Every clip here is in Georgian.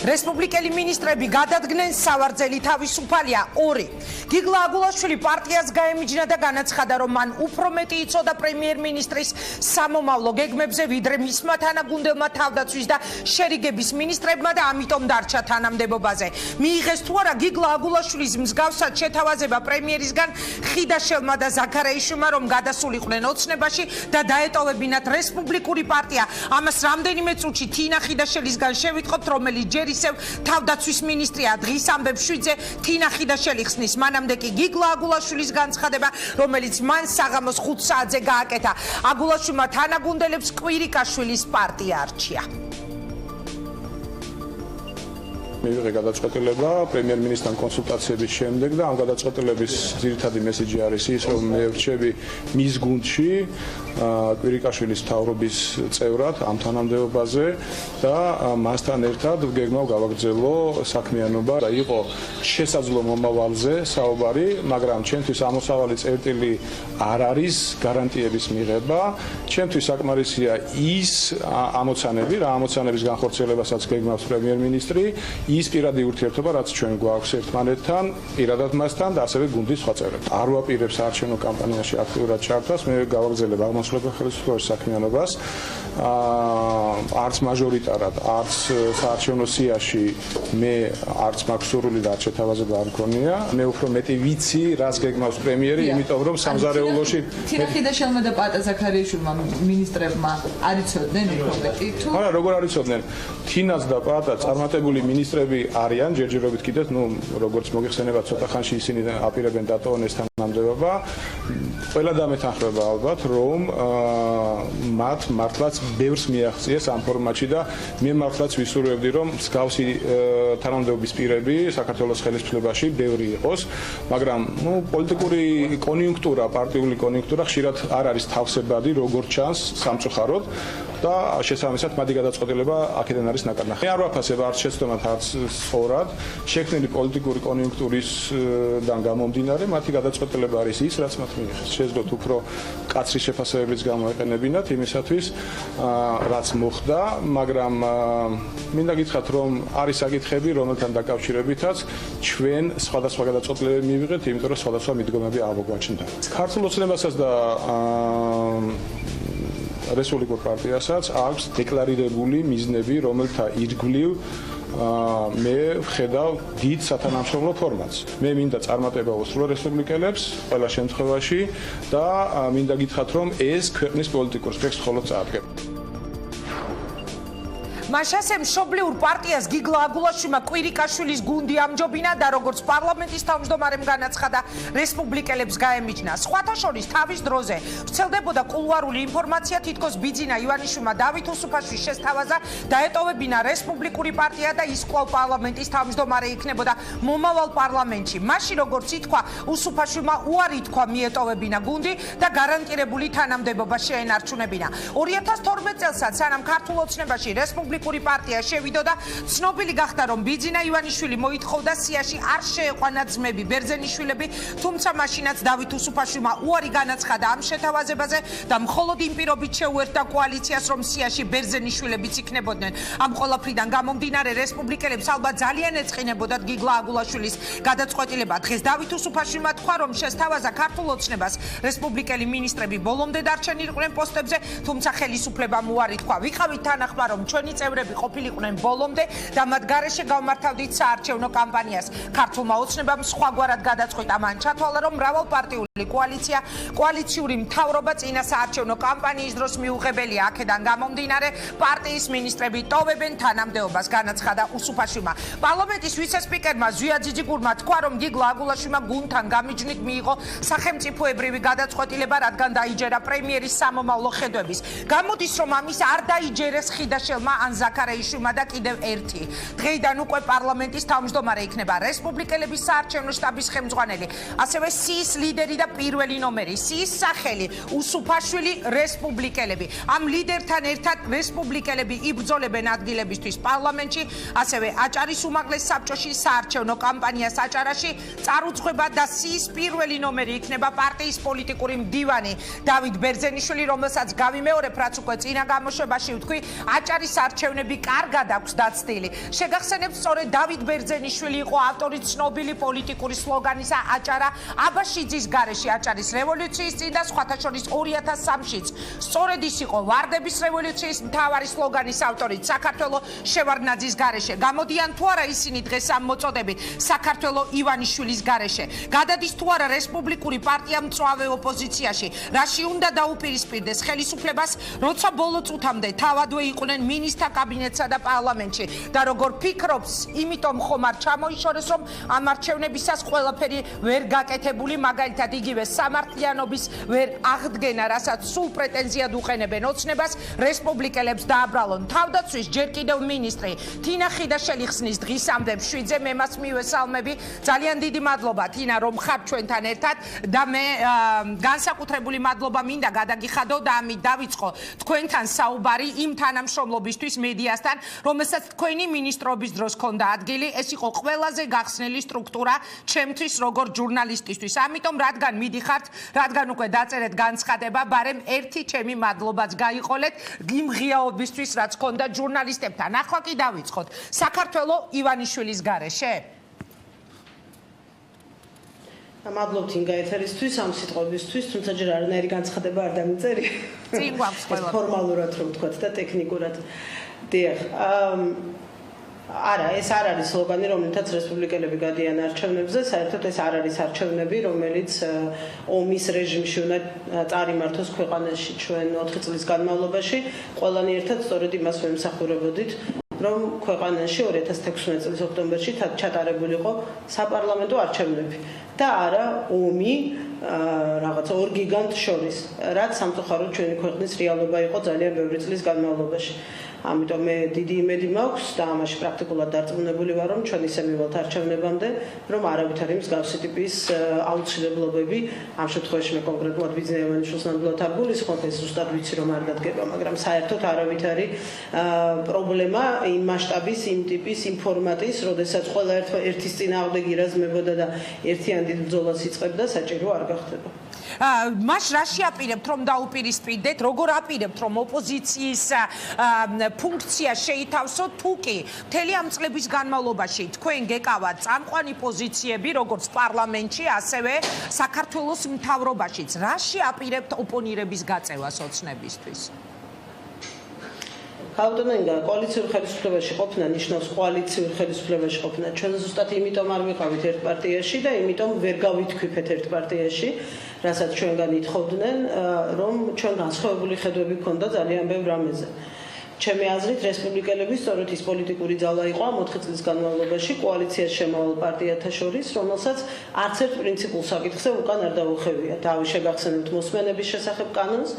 რესპუბლიკელი მინისტრები გადადგნენ სავარძელი თავისუფალია 2. გიგლა აგულაშვილი პარტიას გაემიჯნა და განაცხადა, რომ მან უფრო მეტი იცოდა პრემიერ-მინისტრის სამომავლო გეგმებზე, ვიდრე მისმა თანაგუნდელმა თავდაცვის და შერიგების მინისტრებმა და ამიტომ დარჩა თანამდებობაზე. მიიღეს თუ არა გიგლა აგულაშვილის მსგავსად შეთავაზება პრემიერისგან ხიდაშელმა და ზაქარეიშვილმა, რომ გადასულიყვნენ ოცნებაში და დაეტოვებინათ რესპუბლიკური პარტია. ამას რამდენიმე წუთში თინა ხიდაშელისგან შევიტყობთ, რომელიც ჯერ ისევ თავდაცვის მინისტრია. დღის ამბებს 7-ზე თინა ხიდაშელი ხსნის, მანამდე კი გიგლა აგულაშვილის განცხადება, რომელიც მან საღამოს 5 საათზე გააკეთა. აგულაშვილმა თანაგუნდელებს კვირიკაშვილის პარტია არჩია. მივიღე გადაწყვეტილება პრემიერ-მინისტრთან კონსულტაციების შემდეგ და ამ გადაწყვეტილების ძირითადი მესიჯი არის ის, რომ მე ვრჩები მის გუნდში კვირიკაშვილის მთავრობის წევრად ამ თანამდებობაზე და მასთან ერთად გეგმავ გავაგრძელო საქმიანობა და იყო შესაძლო მომავალზე საუბარი, მაგრამ ჩემთვის ამოსავალი წერტილი არ არის გარანტიების მიღება. ჩემთვის საკმარისია ის ამოცანები, რა ამოცანების განხორციელებასაც გეგმავს პრემიერ-მინისტრი, ის პირადი ურთიერთობა, რაც ჩვენ გვაქვს ერთმანეთთან, პირადად მასთან და ასევე გუნდის სხვა წევრებთან. არ ვაპირებს საარჩევნო კამპანიაში აქტიურად ჩართვას, მე გავაგრძელებ აღმასრულებელ ხელისუფლების საქმიანობას. არც მაჟორიტარად, არც საარჩევნო სიაში მე არც მაქვს სურვილი და არც შეთავაზება არ მქონია. მე უფრო მეტი ვიცი, რაც გეგმავს პრემიერი, იმიტომ რომ სამზარეულოში თინა ხიდაშელმა და პატა ზაქარეიშვილმა მინისტრებმა არ იცოდნენ უფრო მეტი თუ არა, როგორ არ იცოდნენ? თინაც და პატა წარმატებული მინისტრები არიან, ჯერჯერობით კიდეც, როგორც მოგეხსენება, ცოტა ხანში ისინი აპირებენ დატოვონ ეს თანამდებობა. ყველა დამეთანხმება ალბათ, რომ მათ მართლაც ბევრს მიაღწიეს ამ ფორმატში და მე მართლაც ვისურვებდი, რომ მსგავსი თანამდებობის პირები საქართველოს ხელისუფლებაში ბევრი იყოს, მაგრამ პოლიტიკური კონიუნქტურა, პარტიული კონიუნქტურა ხშირად არ არის თავსებადი, როგორც ჩანს სამწუხაროდ და შესაბამისად მათი გადაწყვეტილება აქედან არის ნაკარნახი. მე არ ვაფასებ არც შეცდომად, არც სწორად შექმნილი პოლიტიკური კონიუნქტურისგან გამომდინარე, მათი გადაწყვეტილება არის ის, რაც მათ მიიღეს. შეძლოთ უფრო კაცრი შეფასებებიც გამოეყენებინათ იმისათვის, რაც მოხდა, მაგრამ მინდა გითხრათ, რომ არის საკითხები, რომელთან დაკავშირებითაც ჩვენ სხვადასხვა გადაწყვეტილებები მივიღეთ, იმიტომ რომ სხვადასხვა მიდგომები აღმოგვაჩნდა. ქართულ ოცნებასაც და რესპუბლიკურ პარტიასაც აქვს დეკლარირებული მიზნები, რომელთა ირგვლივ მე ვხედავ დიდ სათანამშრომლო ფორმატს. მე მინდა წარმატება უსრულო რესპუბლიკელებს ყველა შემთხვევაში და მინდა გითხრათ, რომ ეს ქვეყნის პოლიტიკურ სპექტრს მხოლოდ წაადგენს. მაშასე მშობლიურ პარტიას გიგლა აგულაშვილმა კვირიკაშვილის გუნდი ამჯობინა და როგორც პარლამენტის თავმჯდომარემ განაცხადა, რესპუბლიკელებს გაემიჯნა. სხვათა შორის თავის დროზე ვრცელდებოდა კულუარული ინფორმაცია, თითქოს ბიძინა ივანიშვილმა დავით უსუფაშვილს შესთავაზა დაეტოვებინა რესპუბლიკური პარტია და ის კვლავ პარლამენტის თავმჯდომარე იქნებოდა მომავალ პარლამენტში. მაშინ როგორც ითქვა, უსუფაშვილმა უარი თქვა მიეტოვებინა გუნდი და გარანტირებული თანამდებობა შეენარჩუნებინა. 2012 წელსაც სანამ ქართულ ოცნებაში რესპუბლიკური პარტია შევიდოდა, ცნობილი გახდა, რომ ბიძინა ივანიშვილი მოითხოვდა სიაში არ შეეყვანა ძმები ბერძენიშვილები, თუმცა მაშინაც დავით უსუფაშვილმა უარი განაცხადა ამ შეთავაზებაზე და მხოლოდ იმ პირობით შეუერთდა კოალიციას, რომ სიაში ბერძენიშვილებიც იქნებოდნენ. ამ ყველაფრიდან გამომდინარე, რესპუბლიკელებს ალბათ ძალიან ეწყინებოდათ გიგლა აგულაშვილის გადაწყვეტილება. დღეს დავით უსუფაშვილმა თქვა, რომ შესთავაზა ქართულ ოცნებას რესპუბლიკელი მინისტრები ბოლომდე დარჩენილიყვნენ პოსტებზე, თუმცა ხელისუფლებამ უარი თქვა. ვიყავით თანახმა, რომ ჩვენი წევრები ყოფილიყვნენ ბოლომდე და მათ გარეშე გავმართავდით საარჩევნო კამპანიას. ქართულმა ოცნებამ სხვაგვარად გადაწყვიტა, მან ჩათვალა, რომ მრავალპარტიული კოალიციური მთავრობა წინა საარჩევნო კამპანიის დროს მიუღებელია. აქედან გამომდინარე, პარტიის მინისტრები ტოვებენ თანამდებობას, განაცხადა უსუფაშვილმა. პარლამენტის ვიცე-სპიკერმა ზვია ძიძიგურმა თქვა, რომ გიგლა აგულაშვილმა გუნდთან გამიჯვნით მიიღო სახელმწიფოებრივი გადაწყვეტილება, რადგან დაიჯერა პრემიერის სამომავლო ხედვების. გამოდის, რომ ამის არ დაიჯერეს ხიდაშელმა ან ზაქარეიშვილმა და კიდევ ერთი. დღეიდან უკვე პარლამენტის თავმჯდომარე იქნება რესპუბლიკელების საარჩევნო შტაბის ხელმძღვანელი, ასევე სიის ლიდერი და პირველი ნომერი, სიის სახელი უსუფაშვილი რესპუბლიკელები. ამ ლიდერთან ერთად რესპუბლიკელები იბრძოლებენ ადგილებისთვის პარლამენტში, ასევე აჭარის უმაღლეს საბჭოში საარჩევნო კამპანიას აჭარაში წარუძღვება და სიის პირველი ნომერი იქნება პარტიის პოლიტიკური მდივანი დავით ბერძენიშვილი, რომელსაც გავიმეორებ, რაც უკვე წინა გამოშვებაში ვთქვი, აჭარის არჩევნები კარგად აქვს დაცდილი. შეგახსენებთ, სწორედ დავით ბერძენიშვილი იყო ავტორი ცნობილი პოლიტიკური სლოგანისა აჭარა აბაშიძის გარეშე აჭარის რევოლუციის წინ და სხვათა შორის 2003-ში. სწორედ ის იყო ვარდების რევოლუციის მთავარი სლოგანის ავტორი საქართველოს შევარდნაძის გარეშე. გამოდიან თუ არა ისინი დღეს ამ მოწოდებით საქართველოს ივანიშვილის გარეშე. გადადის თუ არა რესპუბლიკური პარტია მწვავე ოპოზიციაში. რაში უნდა დაუპირისპირდეს ხელისუფლებას, როცა ბოლო წუთამდე თავადვე იყვნენ მინისტრთა კაბინეტსა და პარლამენტში. და როგორ ფიქრობს, იმიტომ ხომ არ ჩამოიშორეს, რომ ამ არჩევნებისას ყველაფერი ვერ გაკეთებული, მაგალითად იგივე სამართლიანობის ვერ აღდგენა, რასაც სულ პრეტენზიად უყენებენ ოცნებას, რესპუბლიკელებს დააბრალონ. თავდაცვის ჯერ კიდევ მინისტრი თინა ხიდაშელიხსნის დღისამდე მშვიდზე მე მას მივესალმები. ძალიან დიდი მადლობა თინა, რომ ხარ ჩვენთან ერთად და მე განსაკუთრებული მადლობა მინდა გადაგიხადო და ამით დავიწყო თქვენთან საუბარი იმ თანამშრომლობისთვის მედიასთან, რომელსაც თქვენი მინისტრობის დროს ჰქონდა ადგილი. ეს იყო ყველაზე გახსნილი სტრუქტურა ჩემთვის როგორც ჟურნალისტისთვის. ამიტომ რადგან მიდიხართ, რადგან უკვე დაწერეთ განცხადება, ბარემ ერთი ჩემი მადლობაც გაიყოლეთ იმ ღიაობისთვის, რაც ჰქონდა ჟურნალისტებთან. ახლა კი დავიწყოთ. საქართველოს ივანიშვილის გარეშე. მადლობთ ინგა ეთერისთვის, ამ სიტყვებისთვის, თუმცა ჯერ არანაირი განცხადება არ დამიწერი. წინ გვაქვს ყველა. ფორმალურად რომ ვთქვათ და ტექნიკურად. დიახ. არა, ეს არ არის სლოგანი, რომელთაც რესპუბლიკელები გადიან არჩევნებზე, საერთოდ ეს არ არის არჩევნები, რომელიც ომის რეჟიმში უნდა წარიმართოს ქვეყანაში ჩვენ 4 წლის განმავლობაში. ყველანი ერთად სწორედ იმას ვემსახურებოდით, რომ ქვეყანაში 2016 წლის ოქტომბერში ჩატარებული იყო საპარლამენტო არჩევნები და არა ომი რაღაც ორ გიგანტ შორის, რაც სამწუხაროდ ჩვენი ქვეყნის რეალობა იყო ძალიან ბევრი წლის განმავლობაში. ამიტომ მე დიდი იმედი მაქვს და ამაში პრაქტიკულად დარწმუნებული ვარ, რომ ჩვენ ისე მივალთ არჩევნებამდე, რომ არავითარი მსგავსი ტიპის აუცილებლობები, ამ შემთხვევაში მე კონკრეტულად ბიძინა ივანიშვილს ნამდვილად არ გულისხმობ, ეს ზუსტად ვიცი რომ არ დადგება, მაგრამ საერთოდ არავითარი პრობლემა იმ მასშტაბის, იმ ტიპის, იმ ფორმატის, როდესაც ყველა ერთის წინააღმდეგ ირაზმებოდა და ერთიან დიდ ბრძოლას იწყებდა, საჭირო არ გახდება. მას რა შეაპირებთ, რომ დაუპირისპირდეთ, როგორ აპირებთ, რომ ოპოზიციის ფუნქცია შეითავსოთ, თუ კი მთელი ამ წლების განმავლობაში თქვენ გეკავათ წამყვანი პოზიციები, როგორც პარლამენტში, ასევე საქართველოს მთავრობაშიც. რა შეაპირებთ ოპონირების გაწევას ოცნებისთვის? ხალხონინგა კოალიციურ ხელისუფლებაში ყოფნა ნიშნავს კოალიციურ ხელისუფლებაში ყოფნა. ჩვენ ზუსტად იმიტომ არ ვიყავით ერთ პარტიაში და იმიტომ ვერ გავითქვიფეთ ერთ პარტიაში, რასაც ჩვენგან ითხოვდნენ, რომ ჩვენ განსხვავებული ხედვები ქონდა ძალიან ბევრ რამეზე. ჩემი აზრით, რესპუბლიკელები სწორედ ის პოლიტიკური ძალა იყო ამ 4 წლის განმავლობაში კოალიციას შემავალ პარტიათა შორის, რომელსაც არც ერთ პრინციპულ საკითხზე უკან არ დაუხევია. დავი შეგახსენებთ მოსმენების შესახებ კანონს,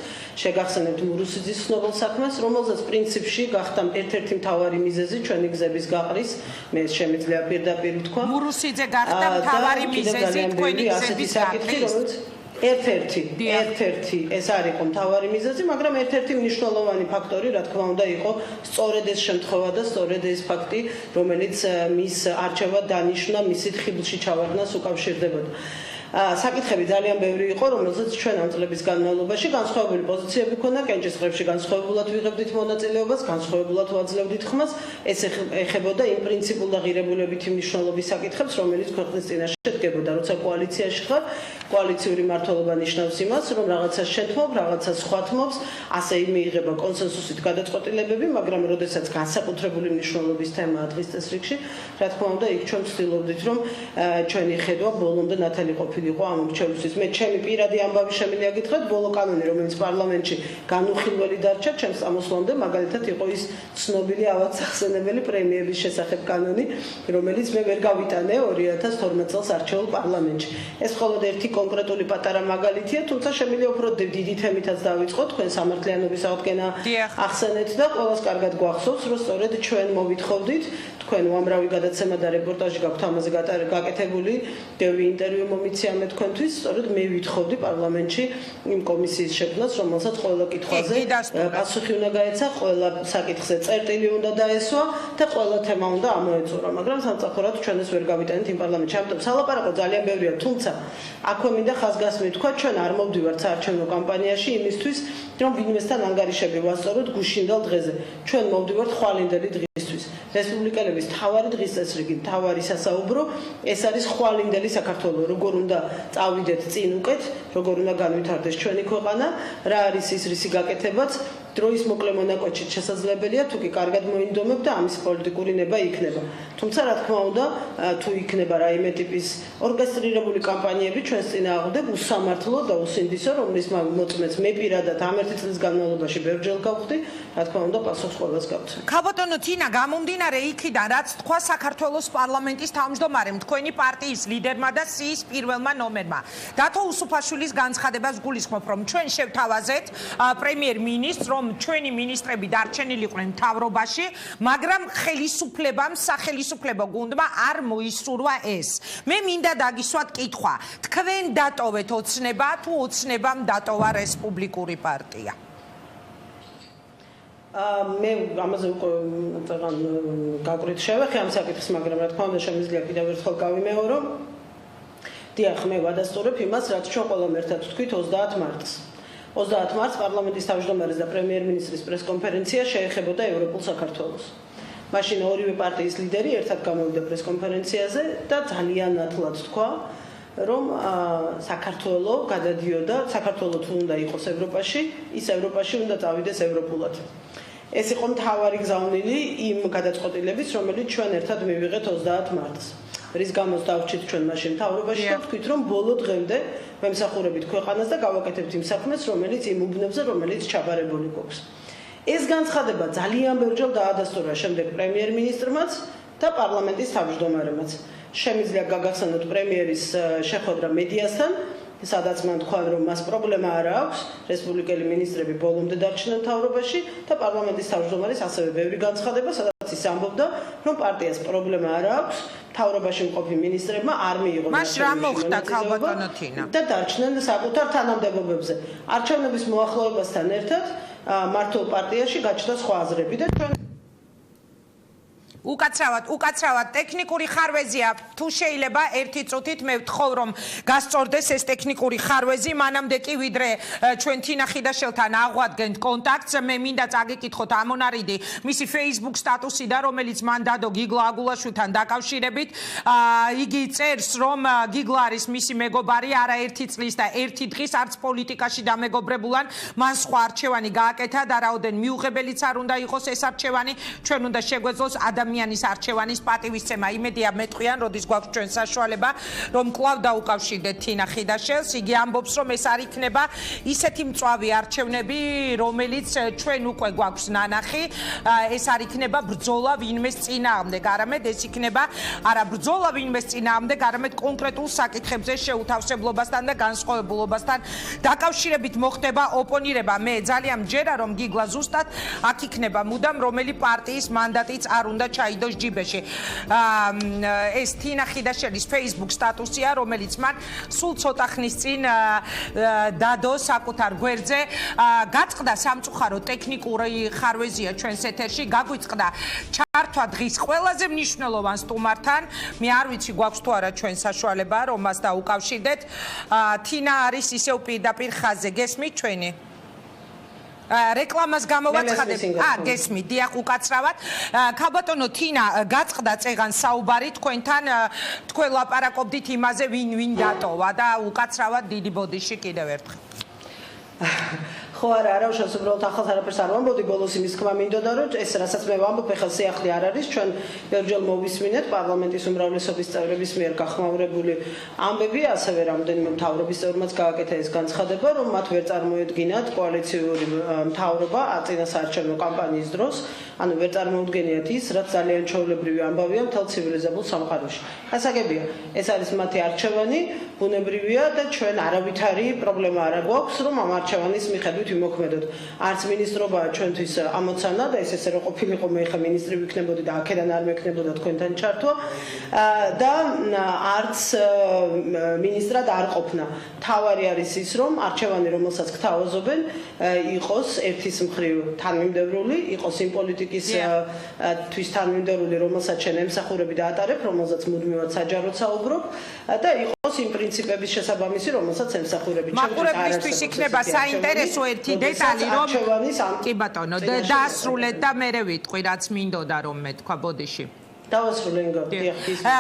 შეგახსენებთ მურუსიძის ცნობილ საქმეს, რომელზეც პრინციპში გახდა ერთ-ერთი მთავარი მიზეზი ჩვენი გზების გაყრის, მე შემიძლია პირდაპირ ვთქვა. მურუსიძე გახდა მთავარი მიზეზი თქვენი გზების გაყრის. ერთ-ერთი ეს არ იყო მთავარი მიზეზი, მაგრამ ერთ-ერთი მნიშვნელოვანი ფაქტორი, რა თქმა უნდა, იყო სწორედ ეს შემთხვევა და სწორედ ეს ფაქტი, რომელიც მის არჩევად დანიშნა, მისით ხიბლში ჩავარდნას უკავშირდებოდა. საკითხები ძალიან ბევრი იყო, რომელზეც ჩვენ ამ წლების განმავლობაში განსხვავებული პოზიციები ქონდა, კენჭისყრებში განსხვავებულად ვიღებდით მონაწილეობას, განსხვავებულად ვაძლევდით ხმას, ეს ეხებოდა იმ პრინციპულ და ღირებულებითი მნიშვნელობის საკითხებს, რომელიც ქვეყნის წინაშე შედგებოდა, როცა კოალიციაში ხარ, კოალიციური მმართველობა ნიშნავს იმას, რომ რაღაცას შეთმობ, რაღაცას ხვათმობს, ასე მიიღება კონსენსუსით გადაწყვეტილებები, მაგრამ როდესაც განსაკუთრებული მნიშვნელობის თემაა დღის წესრიგში, რა თქმა უნდა, იქ ჩვენ ვცდილობდით, რომ ჩვენი ხედვა ბოლომდე ნათელი ყოფილიყო ამ მრჩევლისთვის. მე ჩემი პირადი ამბავი შემიძლია გითხრათ, ბოლო კანონი, რომელიც პარლამენტში განუხილველი დარჩა, ჩემს წამოსვლამდე, მაგალითად იყო ის ცნობილი ავადმსახსენებელი პრემიების შესახებ კანონი, რომელიც მე ვერ გავიტანე 2012 წელს არჩეულ პარლამენტში. ეს მხოლოდ ერთი კონკრეტული პატარა მაგალითია, თუმცა შემიძლია უფრო დიდი თემითაც დავიწყოთ, თქვენ სამართლიანობის აღდგენა ახსენეთ და ყველას კარგად გვახსოვს, რომ სწორედ ჩვენ მოვითხოვდით, თქვენ უამრავი გადაცემა და რეპორტაჟი გაქვთ ამაზე გაკეთებული, ბევრი ინტერვიუ მომიცია პრობლემებია მე თქვენთვის, სწორედ მე ვითხოვდი პარლამენტში იმ კომისიის შექმნას, რომელსაც ყველა კითხვაზე პასუხი უნდა გაეცა, ყველა საკითხზე წერტილი უნდა დაესვა და ყველა თემა უნდა ამოეწურა, მაგრამ სამწუხაროდ ჩვენ ეს ვერ გავიტანით იმ პარლამენტში. ამიტომ სალაპარაკო ძალიან ბევრია, თუმცა აქვე მინდა ხაზგასმით თქვა, ჩვენ არ მოვდივართ საარჩევნო კამპანიაში იმისთვის, რომ ვინმესთან ანგარიშები ვასწოროთ გუშინდელ დღეზე. ჩვენ მოვდივართ ხვალინდელი დღისთვის. რესპუბლიკელების თავარი დღის წესრიგი, თავარი სასაუბრო, ეს არის ხვალინდელი საქართველო, როგორ უნდა წავიდეთ წინ უკეთ, როგორ უნდა განვითარდეს ჩვენი ქვეყანა, რა არის ის რისი გაკეთებაც, დროის მოკლე მონაკვეთშიც შესაძლებელია, თუ კი კარგად მოინდომებ და ამის პოლიტიკური ნება იქნება. თუმცა რა თქმა უნდა, თუ იქნება რაიმე ტიპის ორკესტრირებული კამპანიები ჩვენს წინააღმდეგ უსამართლო და უსინდისო, რომლის მოწმეც მე პირადად ამ ერთი წლის განმავლობაში ბევრჯერ გავხდი, რა თქმა უნდა, პასუხს ყველას გავცემ. ქაბატონო თინა, გამომდინარე იქიდან, რაც თქვა საქართველოს პარლამენტის თავმჯდომარემ, თქვენი პარტიის ლიდერმა და სიის პირველმა ნომერმა, დათო უსუფაშვილის განცხადებას გულისხმობ, რომ ჩვენ შევთავაზეთ პრემიერ-მინისტრს, რომ ჩვენი მინისტრები დარჩენილიყვნენ მთავრობაში, მაგრამ ხელისუფლებამ, სახელისუფლებო გუნდმა არ მოისურვა ეს. მე მინდა დაგისვათ კითხვა, თქვენ დატოვეთ ოცნება, თუ ოცნებამ დატოვა რესპუბლიკური პარტია? მე ამაზე უკვე წეგან გაკვირით შევეხე ამ საკითხს, მაგრამ რა თქმა უნდა შემიძლია კიდევ ერთხელ გავიმეორო. დიახ, მე ვადასტურებ იმას, რაც ჩვენ ყველამ ერთად ვთქვით 30 მარტს. 30 მარტს პარლამენტის თავმჯდომარის და პრემიერ-მინისტრის პრესკონფერენცია შეეხებოდა ევროპულ საქართველოს. მაშინ ორივე პარტიის ლიდერი ერთად გამოვიდა პრესკონფერენციაზე და ძალიან ნათლად თქვა, რომ საქართველო გადადიოდა, საქართველო თუ უნდა იყოს ევროპაში, ის ევროპაში უნდა წავიდეს ევროპულად. ეს იყო მთავარი გზავნილი იმ გადაწყვეტილების, რომელიც ჩვენ ერთად მივიღეთ 30 მარტს. რის გამოც დავჭით ჩვენ მაშინ მთავრობაში და ვთქვით, რომ ბოლო დღემდე ვემსახურებით ქვეყანას და გავაკეთებთ იმ საქმეს, რომელიც იმ უბნებზე, რომელიც ჩაბარებული გვაქვს. ეს განცხადება ძალიან ბევრჯერ დაადასტურა შემდეგ პრემიერ-მინისტრმაც და პარლამენტის თავმჯდომარემაც. შემიძლია გაგახსენოთ პრემიერის შეხვედრა მედიასთან, სადაც მან თქვა, რომ მას პრობლემა არ აქვს, რესპუბლიკელი მინისტრები ბოლომდე დარჩნენ მთავრობაში და პარლამენტის თავმჯდომარის ასევე ბევრი განცხადება, სადაც ის ამბობდა, რომ პარტიას პრობლემა არ აქვს, მთავრობაში მყოფი მინისტრებმა არ მიიღო მას რა მოხდა ქალბატონო თინა? და დარჩნენ საკუთარ თანამდებობებზე. არჩევნების მოახლოებასთან ერთად მართლ პარტიაში გაჩნდა სხვა აზრები და ჩვენ უკაცრავად ტექნიკური ხარვეზია, თუ შეიძლება ერთი წუთით მე ვთხოვ, რომ გასწორდეს ეს ტექნიკური ხარვეზი, მანამდე კი ვიდრე ჩვენ თინა ხიდაშელთან აღვადგენთ კონტაქტს, მე მინდა წაგიკითხოთ ამონარიდი მისი Facebook სტატუსიდან, რომელიც მან დადო გიგლა აგულაშვილთან დაკავშირებით. იგი წერს, რომ გიგლა არის მისი მეგობარი არაერთი წლის და ერთი დღის არც პოლიტიკაში დამეგობრებულან, მან სხვა არჩევანი გააკეთა და რაოდენ მიუღებელიც არ უნდა იყოს ეს არჩევანი, ჩვენ უნდა შეგვეძლოს ადამიანის არჩევანის პატივისცემა. იმედია მეტყვიან, როდის გვაქვს ჩვენ საშუალება, რომ კვლავ დაუკავშირდეთ თინა ხიდაშელს. იგი ამბობს, რომ ეს არ იქნება ისეთი მწვავე არჩევნები, რომელიც ჩვენ უკვე გვაქვს ნანახი. ეს არ იქნება ბრძოლა ვინმეს წინააღმდეგ, არამედ ეს იქნება არა ბრძოლა ვინმეს წინააღმდეგ, არამედ კონკრეტულ საკითხებზე შეუთავსებლობასთან და განსხვავებულობასთან დაკავშირებით მოხდება ოპონირება. მე ძალიან მჯერა, რომ გიგლა ზუსტად აქ იქნება მუდამ, რომელი პარტიის მანდატიც არ უნდა ჩაიდოს ჯიბეში. ეს თინა ხიდაშელის Facebook სტატუსია, რომელიც მან სულ ცოტა ხნის წინ დადო საკუთარ გვერდზე. გაწყდა სამწუხარო ტექნიკური ხარვეზია ჩვენს ეთერში, გაგვიწყდა ჩართვა დღის ყველაზე მნიშვნელოვან სტუმართან. მე არ ვიცი გვაქვს თუ არა ჩვენ საშუალება, რომ მას დაუკავშირდეთ. თინა არის ისევ პირდაპირ ხაზზე, გესმით ჩვენი? რეკლამას გამოვაცხადებ. გესმით, დიახ, უკაცრავად. ქაბატონო თინა, გაწყდა წეგან საუბარი თქვენთან, თქვენ ლაპარაკობდით იმაზე, ვინ დატოვა და უკაცრავად დიდი ბოდიში კიდევ ერთხელ. ხო არა, უშავს უბრალოდ ახალს არაფერს არ ვამბობდი, ბოლოს იმის თქმა მინდოდა, რომ ეს რასაც მე ვამბობ, ეხლა სიახლე არ არის, ჩვენ ბევრჯერ მოვისმინეთ პარლამენტის უმრავლესობის წევრების მიერ გახმაურებული ამბები, ასევე რამდენიმე მთავრობის წევრმაც გააკეთა ეს განცხადება, რომ მათ ვერ წარმოედგინათ კოალიციური მთავრობა წინა საარჩევნო კამპანიის დროს, ანუ ვერ წარმოუდგენიათ ის, რაც ძალიან ჩვეულებრივი ამბავია მთელ ცივილიზებულ სამყაროში. გასაგებია, ეს არის მათი არჩევანი, ბუნებრივია და ჩვენ არავითარი პრობლემა არ გვაქვს, რომ ამ არჩევანის მიხედვით ერთობით ვიმოქმედოთ. არც მინისტრობა ჩვენთვის ამოცანა და ესე რომ ყოფილიყო მე ხა მინისტრი ვიქნებოდი და აქედან არ მექნებოდა თქვენთან ჩართვა და არც მინისტრად არ ყოფნა. თავარი არის ის რომ არჩევანი რომელსაც გთავაზობენ იყოს ერთის მხრივ თანმიმდევრული, იყოს იმ პოლიტიკის თვის თანმიმდევრული რომელსაც შენ ემსახურები და ატარებ, რომელსაც მუდმივად საჯაროდ საუბრობ და იყოს იმ პრინციპების შესაბამისი, რომელსაც ემსახურები. მაყურებლისთვის იქნება საინტერესო ერთი დეტალი, რომ კი ბატონო, დაასრულეთ და მერე ვიტყვი, რაც მინდოდა რომ მეთქვა ბოდიში.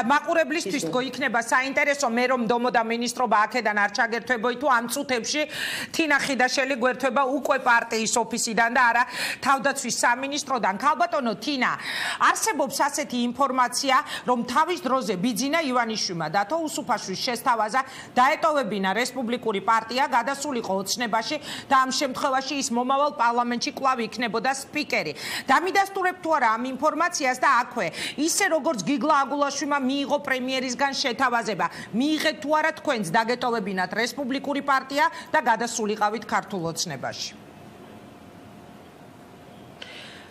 მაყურებლისთვის იქნება საინტერესო მე რომ დომოდა მინისტრობა აქედან არ ჩაგერთვებოი თუ ამ წუთებში თინა ხიდაშელი გვერთვება უკვე პარტიის ოფისიდან და არა თავდაცვის სამინისტროდან. ქალბატონო თინა, არსებობს ასეთი ინფორმაცია, რომ თავის დროზე ბიძინა ივანიშვილმა დათო უსუფაშვილს შესთავაზა დაეტოვებინა რესპუბლიკური პარტია, გადასულიყო ოცნებაში და ამ შემთხვევაში ის მომავალ პარლამენტში კვლავ იქნებოდა სპიკერი. დამიდასტურებ თუ არა ამ ინფორმაციას და აქვე ისე როგორც გიგლა აგულაშვილმა მიიღო პრემიერისგან შეთავაზება, მიიღეთ თუ არა თქვენს დაგეტოვებინათ რესპუბლიკური პარტია და გადასულიყავით ქართულ ოცნებაში.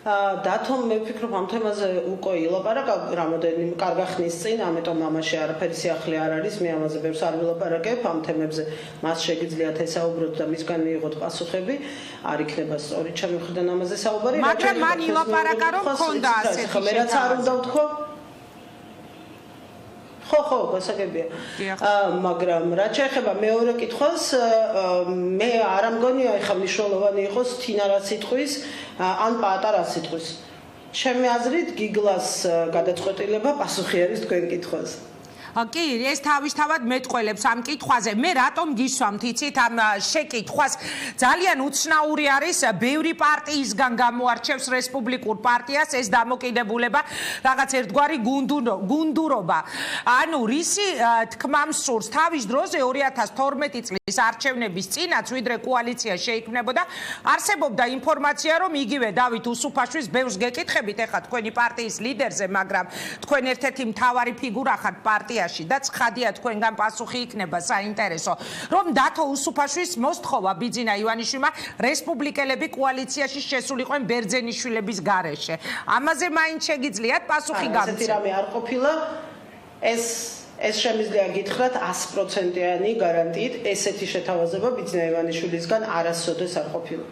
დათომ მე ვფიქრობ ამ თემაზე უკვე ილაპარაკა რამოდენიმე კარგი ხნის წინ, ამიტომ ამაში არაფერი სიახლე არ არის, მე ამაზე ბევრს არ ვილაპარაკებ, ამ თემებზე მას შეგიძლიათ ესაუბროთ და მისგან მიიღოთ პასუხები, არ იქნება სწორი ჩემი მხრიდან ამაზე საუბარი, მაგრამ მან ილაპარაკა რომ ქონდა ასეთი მე რაც არ უნდა ვთქვა ხო, გასაგებია. მაგრამ რაც შეეხება მეორე კითხვას, მე არ ამგონია ეხლა მნიშვნელოვანი იყოს თინა რაც იტყვის, ან პაატა რაც იტყვის. ჩემი აზრით, გიგლას გადაწყვეტილება პასუხი არის თქვენ კითხვას. კი, ეს თავისთავად მეტყველებს ამ კითხვაზე. მე რატომ გისვამთ, იცით, ამ შეკითხვას ძალიან უცნაური არის ბევრი პარტიისგან გამოარჩევს რესპუბლიკურ პარტიას ეს დამოკიდებულება, რაღაც ერთგვარი გუნდურობა. ანუ რისი თქმამ სურს თავის დროზე 2012 წლის არჩევნების წინაც, ვიდრე კოალიცია შეიქმნებოდა, არსებობდა ინფორმაცია, რომ იგივე დავით უსუფაშვილს ბევრს გეკითხებით ეხლა თქვენი პარტიის ლიდერზე, მაგრამ თქვენ ერთ-ერთი მთავარი ფიგურა ხართ პარტია და ცხადია თქვენგან პასუხი იქნება საინტერესო, რომ დათო უსუფაშვილს მოსთხოვა ბიძინა ივანიშვილმა რესპუბლიკელები კოალიციაში შესულიყვნენ ბერძენიშვილების გარეშე. ამაზე მაინც შეგიძლიათ პასუხი გამცემ. ასეთი რამე არ ყოფილა, ეს შემიძლია გითხრათ 100%-იანი გარანტიით ესეთი შეთავაზება ბიძინა ივანიშვილისგან არასოდეს არ ყოფილა.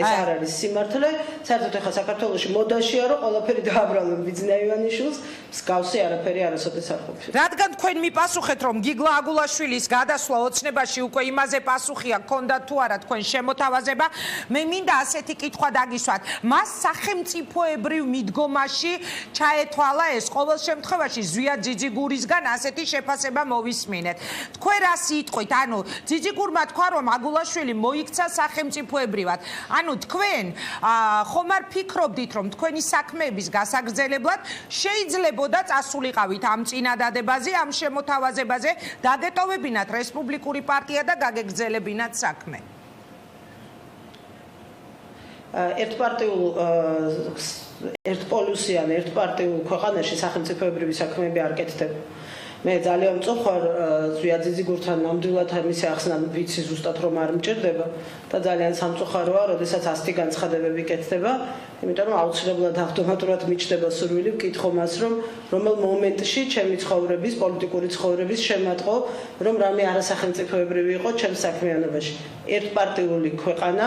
ეს არ არის სიმართლე, საერთოდ ახლა საქართველოში მოდაშია რომ ყველაფერი დააბრალონ ბიძინა ივანიშვილს, მსგავსი არაფერი არასოდეს არ ყოფილა. რადგან თქვენ მიპასუხეთ რომ გიგლა აგულაშვილის გადასვლა ოცნებაში უკვე იმაზე პასუხია გქონდა თუ არა თქვენ შემოთავაზება, მე მინდა ასეთი კითხვა დაგისვათ. მას სახელმწიფოებრივ მიდგომაში ჩაეთვალა ეს ყოველ შემთხვევაში ზვია ძიძიგურისგან ასეთი შეფასება მოვისმინეთ. თქვენ რა სიტყვით, ანუ ძიძიგურმა თქვა რომ აგულაშვილი მოიქცა სახელმწიფოებრივად. ანუ თქვენ ხომ არ ფიქრობდით რომ თქვენი საქმეების გასაგრძელებლად შეიძლებოდა წასულიყავით ამ წინადადებაზე, ამ შემოთავაზებაზე, დაგეტოვებინათ რესპუბლიკური პარტია და გაგეგრძელებინათ საქმე. ერთპოლუსიან ერთპარტიულ ქვეყანაში სახელმწიფოებრივი საქმეები არ კეთდება. მე ძალიან მწუხარ ზვია ძიძიგურთან ნამდვილად მისი ახსნა ვიცი ზუსტად რომ არ მჭირდება და ძალიან სამწუხაროა, როდესაც ასეთი განცხადებები კეთდება, იმიტომ რომ აუცილებლად ავტომატურად მიჩნდება სურვილი ვკითხო მას, რომ რომელ მომენტში ჩემი ცხოვრების, პოლიტიკური ცხოვრების შემატყო, რომ რამე არასახელმწიფოებრივი იყო ჩემს საქმიანობაში. ერთპარტიული ქვეყანა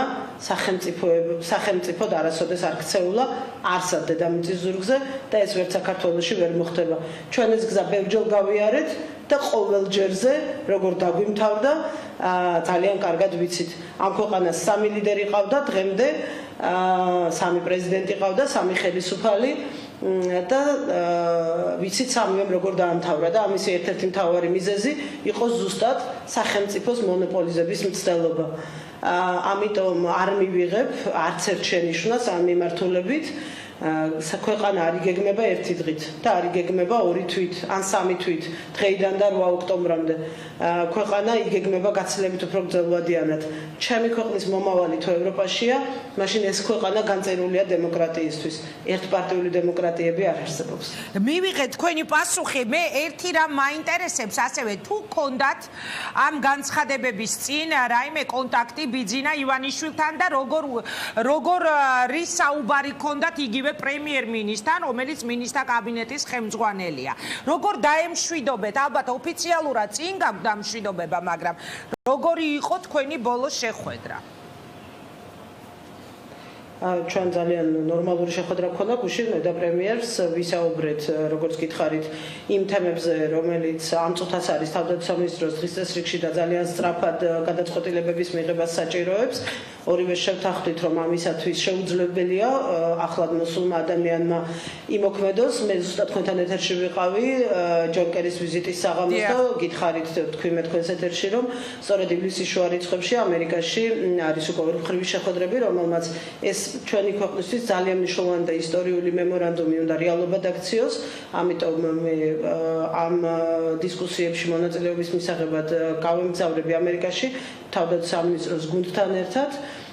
სახელმწიფოდ არასოდეს არ ქცეულა არსად დედამიწის ზურგზე და ეს ვერც საქართველოში ვერ მოხდება. ჩვენ ეს გზა ბევრჯერ გავიარეთ და ყოველ ჯერზე როგორ დაგვიმთავრდა ძალიან კარგად ვიცით. ამ ქვეყანას 3 ლიდერი ყავდა დღემდე, 3 პრეზიდენტი ყავდა, 3 ხელისუფალი და ვიცით სამივემ როგორ დაამთავრა და ამის ერთ-ერთი მთავარი მიზეზი იყო ზუსტად სახელმწიფოს მონოპოლიზების მცდელობა. ამიტომ არ მივიღებ არც ერთ შენიშვნას ამ მიმართულებით ქვეყანა არ იგეგმება ერთი დღით და არ იგეგმება 2 თვით ან 3 თვით დღეიდან და 8 ოქტომბრამდე ქვეყანა იგეგმება გაცილებით უფრო გრძელვადიანად ჩემი ქვეყნის მომავალი თუ ევროპაშია მაშინ ეს ქვეყანა განწერულია დემოკრატიისთვის ერთპარტიული დემოკრატიები არ არსებობს მივიღეთ თქვენი პასუხი მე ერთი რამ მაინტერესებს ასევე თუ გქონდათ ამ განცხადებების წინ რაიმე კონტაქტი ბიძინა ივანიშვილთან და როგორ რის საუბარი გქონდათ იგივე პრემიერ-მინისტრთან რომელიც მინისტრთა კაბინეტის ხელმძღვანელია როგორ დაემშვიდობეთ ალბათ ოფიციალურად წინ გაქვთ დამშვიდობება მაგრამ როგორი იყო თქვენი ბოლო შეხვედრა ჩვენ ძალიან ნორმალური შეხვედრა გქონდა გუშინ მე და პრემიერს ვისაუბრეთ როგორც გითხარით იმ თემებზე რომელიც ამ წუთას არის თავდაცვის მინისტრის დღის წესრიგში და ძალიან სწრაფად გადაწყვეტილებების მიღებას საჭიროებს ორივე შევთანხმდით რომ ამისათვის შეუძლებელია ახლად მოსულმა ადამიანმა იმოქმედოს მე ზუსტად თქვენთან ეთერში ვიყავი ჯონ კერის ვიზიტის საღამოს და გითხარით თქვი მე თქვენს ეთერში რომ სწორედ ივლისის შუა რიცხვებში ამერიკაში არის უკვე ორი შეხვედრები რომელმაც ეს ჩვენი ქვეყნისთვის ძალიან მნიშვნელოვანი და ისტორიული მემორანდუმი უნდა რეალობად აქციოს, ამიტომ მე ამ დისკუსიებში მონაწილეობის მისაღებად გავემგზავრები ამერიკაში თავდაცვის სამინისტროს გუნდთან ერთად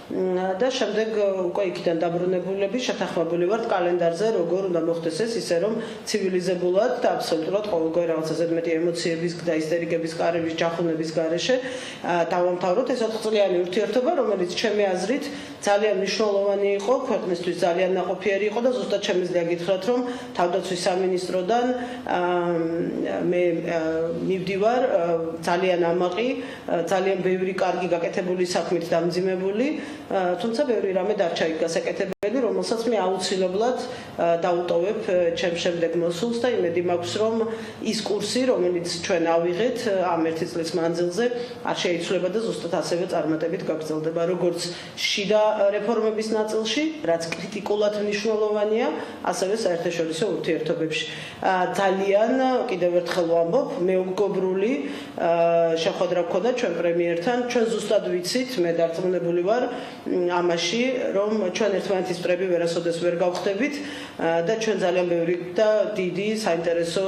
და შემდეგ უკვე იქიდან დაბრუნებულები შეთანხმებული ვართ კალენდარზე როგორ უნდა მოხდეს ეს ისე რომ ცივილიზებულად და აბსოლუტურად ყოველგვარ რაღაცა ზედმეტი ემოციების და ისტერიკების კარების ჯახუნების გარეშე დავამთავროთ ეს 4 წლიანი ურთიერთობა რომელიც ჩემი აზრით ძალიან მნიშვნელოვანი იყო ქვეყნისთვის ძალიან ნაყოფიერი იყო და ზუსტად შემიძლია გითხრათ რომ თავდაცვის სამინისტროდან მე მივდივარ ძალიან ამაყი ძალიან ბევრი კარგი გაკეთებული საქმით დამძიმებული თუმცა ბევრი რამე დარჩა იქ გასაკეთებელი რომელსაც მე აუცილებლად დაუტოვებ ჩემ შემდეგ მოსულს და იმედი მაქვს რომ ის კურსი რომელიც ჩვენ ავიღეთ ამ 1 წლის მანძილზე არ შეიცვლება და ზუსტად ასევე წარმატებით გაგრძელდება როგორც შიდა რეფორმების ნაწილში რაც კრიტიკულად მნიშვნელოვანია ასევე საერთაშორისო ურთიერთობებში ძალიან კიდევ ერთხელ ვამბობ მეუგობრული შეხვედრა გქონდა ჩვენ პრემიერთან ჩვენ ზუსტად ვიცით მე დარწმუნებული ვარ ამაში რომ ჩვენ ერთმანეთის წრები ვერასოდეს ვერ გავხდებით და ჩვენ ძალიან ბევრი და დიდი საინტერესო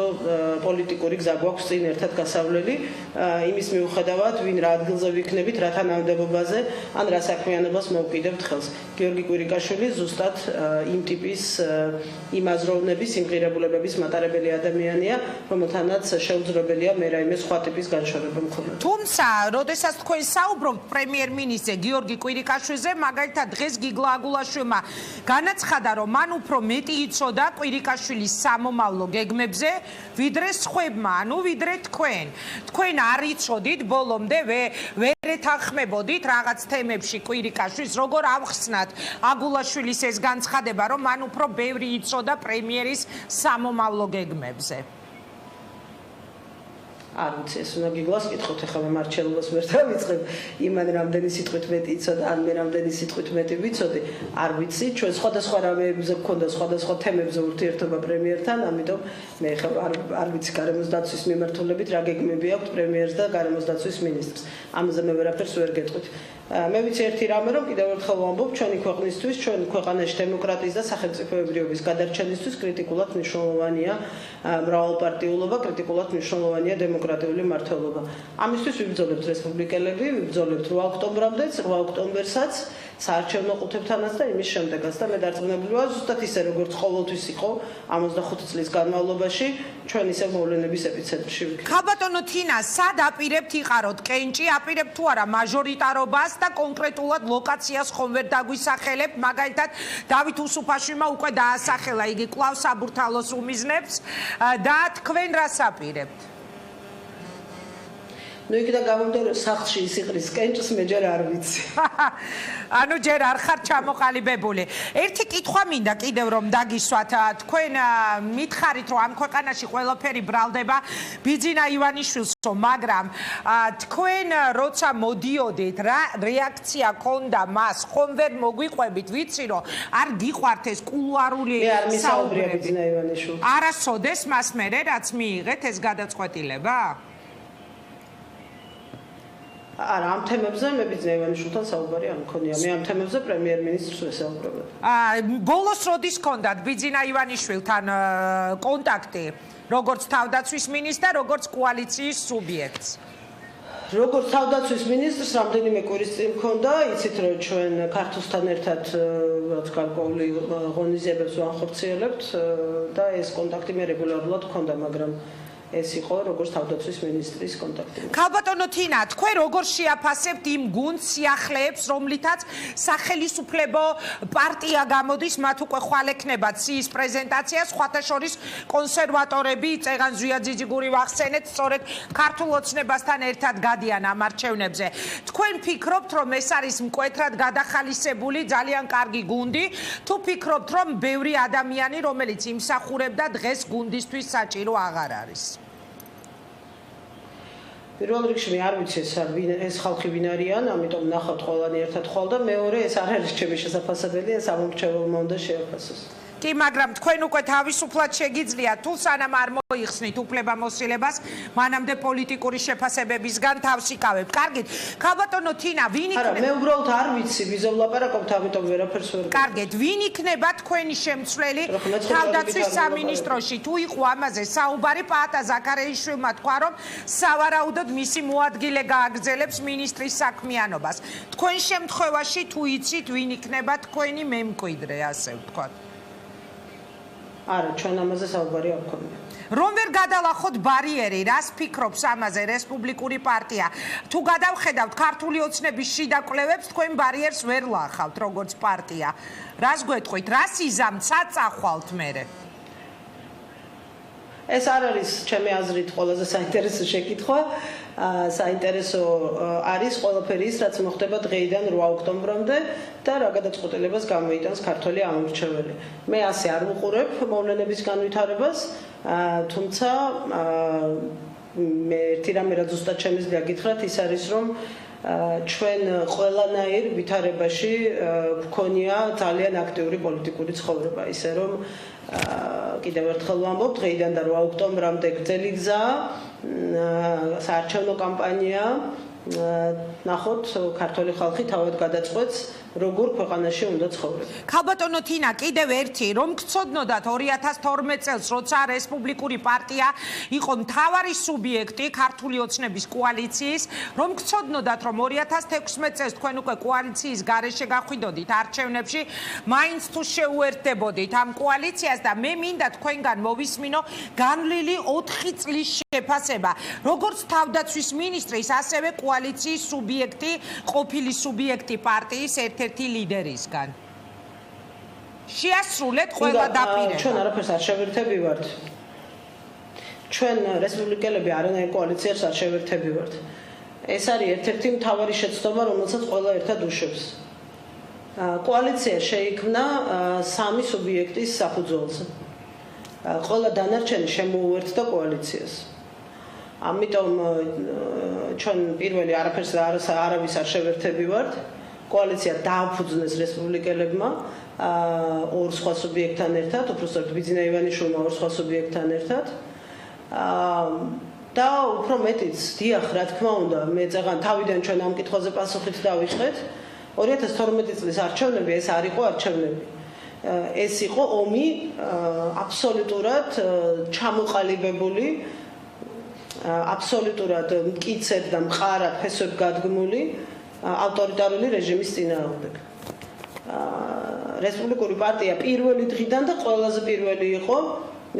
პოლიტიკური გზა გვაქვს წინ ერთად გასავლელი იმის მიუხედავად ვინ რა ადგილზე ვიქნებით რა თანამდებობაზე ან რა საქმიანობას მოვკიდებთ ხელს გიორგი კვირიკაშვილი ზუსტად იმ ტიპის იმ აზროვნების იმღირებულებების მატარებელი ადამიანია რომელთანაც შეუძლებელია მე რაიმე სხვა ტიპის განშორება მქონდეს თუმცა როდესაც თქვენ საუბრობთ პრემიერ-მინისტრზე გიორგი კვირიკაშვილზე მაგალითად დღეს გიგლა აგულაშვილმა განაცხადა რომ მან უფრო მეტი იცოდა კვირიკაშვილის სამომავლო გეგმებზე ვიდრე სხვებმა ანუ ვიდრე თქვენ არ იცოდით ბოლომდე ვერ ეთანხმებოდით რაღაც თემებში კვირიკაშვილს როგორ ავხსნათ აგულაშვილის ეს განცხადება რომ მან უფრო ბევრი იცოდა პრემიერის სამომავლო გეგმებზე არ ვიცი ეს უნდა გიგლას კითხოთ ახლა მე მარჩელობას ვერ დავიწყებ იმან რამდენი სიტყვით მეტი იცოდა ან მე რამდენი სიტყვით მეტი ვიცოდი არ ვიცი ჩვენ სხვადასხვა რამეებზე გქონდა სხვადასხვა თემებზე ურთიერთობა პრემიერთან ამიტომ მე ახლა არ ვიცი გარემოს დაცვის მიმართულებით რა გეგმები აქვს პრემიერს და გარემოს დაცვის მინისტრს ამაზე მე ვერაფერს ვერ გეტყვით მე ვიცი ერთი რამე რომ კიდევ ერთხელ ვამბობ ჩვენი ქვეყნისთვის ჩვენ ქვეყანაში დემოკრატიის და სახელმწიფოებრიობის გადარჩენისთვის კრიტიკულად მნიშვნელოვანია მრავალპარტიულობა კრიტიკულად მნიშვნელოვანია დემოკრატიული მართლობა ამისთვის ვიბრძოლებთ რესპუბლიკელები ვიბრძოლებთ 8 ოქტომბრამდეც 8 ოქტომბერსაც საარჩევნო ყუთებთანაც და იმის შემდეგაც და მე დარწმუნებული ვარ ზუსტად ისე როგორც ყოველთვის იყო 65 წლის განმავლობაში ჩვენ ისე მოვლენების ეპიცენტრში ვიქნებით. ქალბატონო თინა, სად აპირებთ იყაროთ კენჭი, აპირებთ თუ არა მაჟორიტარობას და კონკრეტულად ლოკაციას ხომ ვერ დაგვისახელებთ, მაგალითად დავით უსუფაშვილმა უკვე დაასახელა იგი კვლავ საბურთალოს უმიზნებს და თქვენ რას აპირებთ? ნუ იქიდან გამომდინარე სახლში ისიყრის კენჭს მე ჯერ არ ვიცი. ანუ ჯერ არ ხარ ჩამოყალიბებული. ერთი კითხვა მინდა კიდევ რომ დაგისვათ. თქვენ მითხარით რომ ამ ქვეყანაში ყველაფერი ბრალდება ბიძინა ივანიშვილსო, მაგრამ თქვენ როცა მოდიოდით რა რეაქცია ქონდა მას, ხომ ვერ მოგვიყვებით, ვიცი რომ არ გიყვართ ეს კულუარული მე არ მისაუბრია ბიძინა ივანიშვილს. არასოდეს მას მერე რაც მიიღეთ ეს გადაწყვეტილება? არა, ამ თემებზე მე ბიძინა ივანიშვილთან საუბარი არ მქონია. მე ამ თემებზე პრემიერ-მინისტრს ვესაუბრებოდი. ბოლოს როდის ჰქონდათ ბიძინა ივანიშვილთან კონტაქტი, როგორც თავდაცვის მინისტრს და როგორც კოალიციის სუბიექტს? როგორც თავდაცვის მინისტრს რამდენიმე კვირის წინ მქონდა, იცით რომ ჩვენ ქართულთან ერთად რაც გარკვეული ღონისძიებებს ვახორციელებთ და ეს კონტაქტი მე რეგულარულად მქონდა, მაგრამ ეს იყო როგორც თავდაცვის მინისტრის კონტაქტი. ქალბატონო თინა, თქვენ როგორ შეაფასებთ იმ გუნდ სიახლეებს, რომლითაც სახელისუფლებო პარტია გამოდის, მათ უკვე ხვალ ექნება ციის პრეზენტაცია, სხვათა შორის კონსერვატორები, წეღან ზვიაძიძიგური ვახსენეთ, სწორედ ქართულ ოცნებასთან ერთად გადიან ამ არჩევნებზე. თქვენ ფიქრობთ, რომ ეს არის მკვეთრად გადახალისებული ძალიან კარგი გუნდი, თუ ფიქრობთ, რომ ბევრი ადამიანი, რომელიც იმსახურებდა დღეს გუნდისთვის საჭირო აღარ არის? პირველ რიგში მე არ ვიცი ეს ხალხი ვინ არიან, ამიტომ ნახავთ ყველანი ერთად ხვალ და მეორე ეს არ არის ჩემი შესაძლებელი, ეს ამომრჩეველმა უნდა შეაფასოს. კი, მაგრამ თქვენ უკვე თავისუფლად შეგიძლიათ თუ სანამ არ მოიხსნით უფლებამოსილებას, მანამდე პოლიტიკური შეფასებებისგან თავს იკავებთ. კარგით, ქალბატონო თინა, ვინ იქნება? არა, მე უბრალოდ არ ვიცი, ვიზო ვლაპარაკობთ, ამიტომ ვერაფერს ვერ. კარგით, ვინ იქნება თქვენი შემცვლელი თავდაცვის სამინისტროში? თუ იყო ამაზე საუბარი, პაატა ზაქარეიშვილმა თქვა, რომ სავარაუდოდ მისი მოადგილე გააგრძელებს მინისტრის საქმიანობას. თქვენ შემთხვევაში თუ იცით, ვინ იქნება თქვენი მემკვიდრე, ასე ვთქვათ? არა, ჩვენ ამაზე საუბარი არ გქონია. რომ ვერ გადალახოთ ბარიერი, რას ფიქრობს ამაზე რესპუბლიკური პარტია? თუ გადავხედავთ ქართული ოცნების შიდა კვლევებს, თქვენ ბარიერს ვერ ლახავთ როგორც პარტია. რას გვეტყვით? რას იზამთ საწახვალთ მერე? ეს არ არის ჩემი აზრით ყველაზე საინტერესო შეკითხვა. საინტერესო არის ყველაფერი ის, რაც მოხდება დღეიდან 8 ოქტომბრამდე და რა გადაწყვეტილებას გამოიტანს ქართველი ამომრჩეველი. მე ასე არ ვუყურებ მოვლენების განვითარებას, თუმცა მე ერთი რამე რა ზუსტად შემიძლია გითხრათ, ის არის რომ ჩვენ ყველანაირ ვითარებაში გვქონია ძალიან აქტიური პოლიტიკური ცხოვრება, ისე რომ კიდევ ერთხელ ვამბობ, დღეიდან და 8 ოქტომბრამდე გრძელი გზა, საარჩევნო კამპანია, ნახოთ ქართული ხალხი თავად გადაწყვეტს როგორ ქვეყანაში უნდა ცხოვრება. ქალბატონო თინა, კიდევ ერთი, რომ გცოდნოდათ 2012 წელს, როცა რესპუბლიკური პარტია იყო მთავარი სუბიექტი ქართული ოცნების კოალიციის, რომ გცოდნოდათ, რომ 2016 წელს თქვენ უკვე კოალიციის გარეშე გახვიდოდით არჩევნებში, მაინც თუ შეუერთდებოდით ამ კოალიციას და მე მინდა თქვენგან მოვისმინო განვლილი 4 წლის შეფასება, როგორც თავდაცვის მინისტრის, ასევე კოალიციის სუბიექტი, ყოფილი სუბიექტი პარტიის ერთ-ერთი ლიდერისგან. შეასრულეთ ყველა დაპირება. ჩვენ არაფერს არ შევერთებივართ. ჩვენ რესპუბლიკელები არანაირ კოალიციას არ შევერთებივართ. ეს არის ერთ-ერთი მთავარი შეცდომა, რომელსაც ყველა ერთად უშვებს. კოალიცია შეიქმნა 3 სუბიექტის საფუძველზე. ყველა დანარჩენი შემოუერთდა კოალიციას. ამიტომ ჩვენ პირველი არაფერს არავის არ შევერთებივართ. კოალიცია დააფუძნეს რესპუბლიკელებმა 2 სხვა სუბიექტთან ერთად, უბრალოდ ბიძინა ივანიშვილმა 2 სხვა სუბიექტთან ერთად. და უფრო მეტიც, დიახ, რა თქმა უნდა, მე წეგან თავიდან ჩვენ ამ კითხვაზე პასუხით დავიწყეთ. 2012 წლის არჩევნები ეს არ იყო არჩევნები. ეს იყო ომი აბსოლუტურად ჩამოყალიბებული, აბსოლუტურად მკიცედ და მყარად ფესვებ გადგმული ავტორიტარული რეჟიმის წინააღმდეგ. რესპუბლიკური პარტია პირველი დღიდან და ყველაზე პირველი იყო,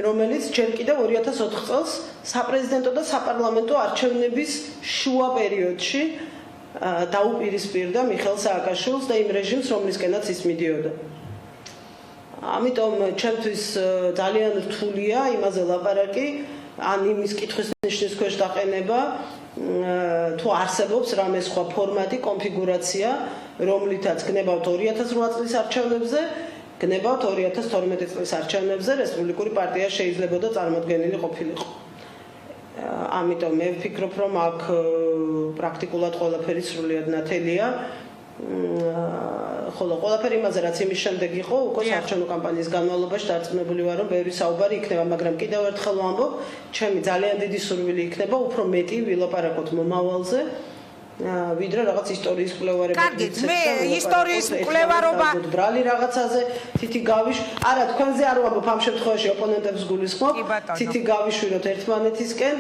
რომელიც ჯერ კიდევ 2004 წელს საპრეზიდენტო და საპარლამენტო არჩევნების შუა პერიოდში დაუპირისპირდა მიხეილ სააკაშვილს და იმ რეჟიმს, რომლისკენაც ის მიდიოდა. ამიტომ ჩემთვის ძალიან რთულია იმაზე ლაპარაკი, ან იმის კითხვის ნიშნის ქვეშ დაყენება, თუ არსებობს რამე სხვა ფორმატი, კონფიგურაცია, რომლითაც გნებავთ 2008 წლის არჩევნებზე, გნებავთ 2012 წლის არჩევნებზე რესპუბლიკური პარტია შეიძლებოდა წარმოდგენილი ყოფილიყო. ამიტომ მე ვფიქრობ, რომ აქ პრაქტიკულად ყველაფერი სრულიად ნათელია. ხოლო ყველაფერი იმაზე, რაც იმის შემდეგ იყო, უკვე საარჩევნო კამპანიის განმავლობაში დარწმუნებული ვარ, რომ ბევრი საუბარი იქნება, მაგრამ კიდევ ერთხელ ვამბობ, ჩემი ძალიან დიდი სურვილი იქნება უფრო მეტი ვილაპარაკოთ მომავალზე ვიდრე რაღაც ისტორიის კვლევარები. კარგით, მე ისტორიის კვლევარობა ბრალი რაღაცაზე თითი გავიშ. არა, თქვენზე არ ვამბობ ამ შემთხვევაში ოპონენტებს გულისხმობ. თითი გავიშვიროთ ერთმანეთისკენ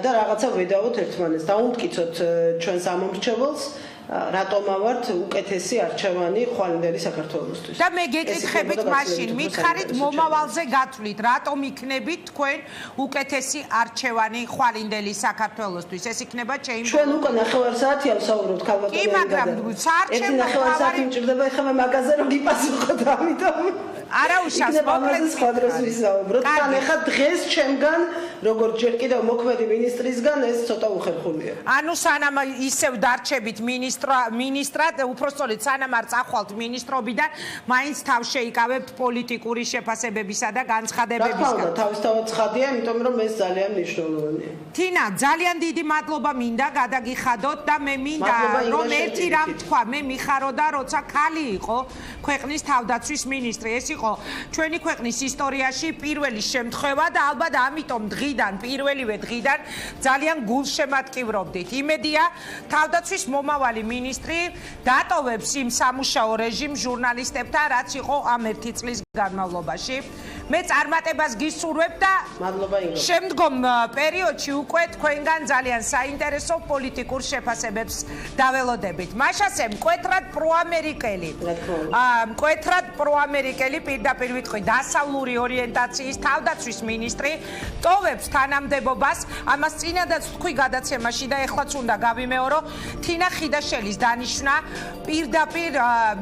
და რაღაცა ვედავოთ ერთმანეთს. დაუმტკიცოთ ჩვენს ამომრჩეველს. რატომ ავართ უკეთესი არჩევანი ხვალინდელი საქართველოსთვის. და მე გეკითხებით მაშინ, მითხარით მომავალზე გათვლით, რატომ იქნებით თქვენ უკეთესი არჩევანი ხვალინდელი საქართველოსთვის? ეს იქნება ჩემი ჩვენ უკვე 9 საათია ვსაუბრობთ ქალბატონი. კი, მაგრამ საარჩევნო 9 საათი მჭირდება ეხლა მე მაგაზე რომ გიპასუხოთ, ამიტომ არა უშავს მოკლედ სხვა დროს ვისაუბროთ. თან ეხლა დღეს ჩემგან როგორც ჯერ კიდევ მოქმედი ministrisგან ეს ცოტა უხერხულია. ანუ სანამ ისევ დარჩებით ministrად, უпростоრად სანამ არ წახვალთ ministrobიდან, მაინც თავ შეიკავებთ პოლიტიკური შეფასებებისა და განცხადებებისგან. რა თქმა უნდა, თავისთავად ცხადია, იმიტომ რომ ეს ძალიან მნიშვნელოვანია. თინა, ძალიან დიდი მადლობა მინდა გადაგიხადოთ და მე მინდა რომ ერთი რამ თქვა, მე მიხარო და როცა ქალი იყო ქვეყნის თავდაცვის მინისტრი, ეს იყო ჩვენი ქვეყნის ისტორიაში პირველი შემთხვევა და ალბათ ამიტომ დღიდან, პირველივე დღიდან ძალიან გულშემატკივრობდით. იმედია, თავდაცვის მომავალი მინისტრი დატოვებს იმ სამუშაო რეჟიმს ჟურნალისტებთან, რაც იყო ამ 1 წლის განმავლობაში. მე წარმატებას გისურვებ და მადლობა ინგო. შემდგომ პერიოდში უკვე თქვენგან ძალიან საინტერესო პოლიტიკურ შეფასებებს დაველოდებით. მაშასე მკვეთრად პროამერიკელი. მკვეთრად პროამერიკელი პირდაპირ ვიტყვი დასავლური ორიენტაციის თავდაცვის მინისტრი ტოვებს თანამდებობას. ამას წინადაც თქვი გადაცემაში და ეხლაც უნდა გავიმეორო. თინა ხიდაშელის დანიშვნა პირდაპირ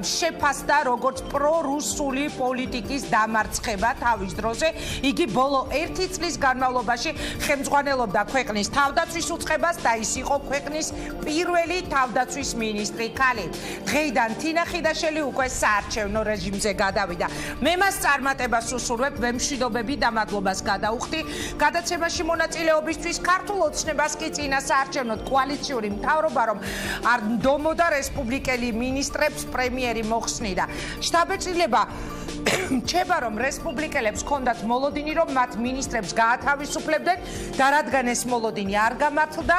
შეფასდა როგორც პრორუსული პოლიტიკის დამარცხება თავის დროზე. იგი ბოლო 1 წლის განმავლობაში ხელმძღვანელობდა ქვეყნის თავდაცვის უწყებას და ის იყო ქვეყნის პირველი თავდაცვის მინისტრი ქალი. დღეიდან თინა ხიდაშელი უკვე საარჩევნო რეჟიმზე გადავიდა. მე მას წარმატებას უსურვებ, მშვიდობები და მადლობას გადაუხდი. გადაცემაში მონაწილეობისთვის ქართულ ოცნებას კი წინა საარჩევნოდ კოალიციური მთავრობა რომ არ ნდომოდა რესპუბლიკელი მინისტრებს პრემიერი მოხსნიდა. შტაბ-ეწილება რჩება რომ რესპუბლიკელებს ჰქონდათ მოლოდინი რომ მათ მინისტრებს გაათავისუფლებდნენ და რადგან ეს მოლოდინი არ გამართლდა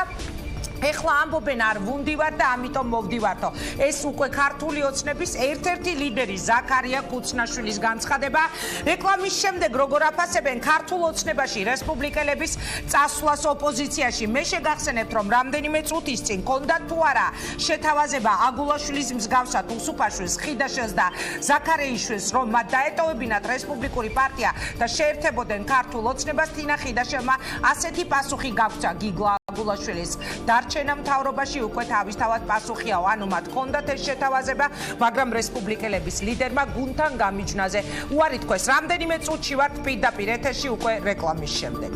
ეხლა ამბობენ არ ვუნდივარ და ამიტომ მოვდივართო. ეს უკვე ქართული ოცნების ერთ-ერთი ლიდერი ზაქარია კუცნაშვილის განცხადება. რეკლამის შემდეგ როგორ აფასებენ ქართულ ოცნებაში რესპუბლიკელების წასვლას ოპოზიციაში. მე შეგახსენებთ რომ რამდენიმე წუთის წინ ჰქონდათ თუ არა შეთავაზება აგულაშვილის მსგავსად უსუფაშვილს, ხიდაშელს და ზაქარეიშვილს რომ მათ დაეტოვებინათ რესპუბლიკური პარტია და შეერთებოდნენ ქართულ ოცნებას. თინა ხიდაშელმა ასეთი პასუხი გაგვცა გიგლა აგულაშვილის დარჩენა მთავრობაში უკვე თავისთავად პასუხიაო, ანუ მათ ჰქონდათ ეს შეთავაზება, მაგრამ რესპუბლიკელების ლიდერმა გუნდთან გამიჯვნაზე უარი თქვეს. რამდენიმე წუთში ვართ პირდაპირ ეთერში უკვე რეკლამის შემდეგ.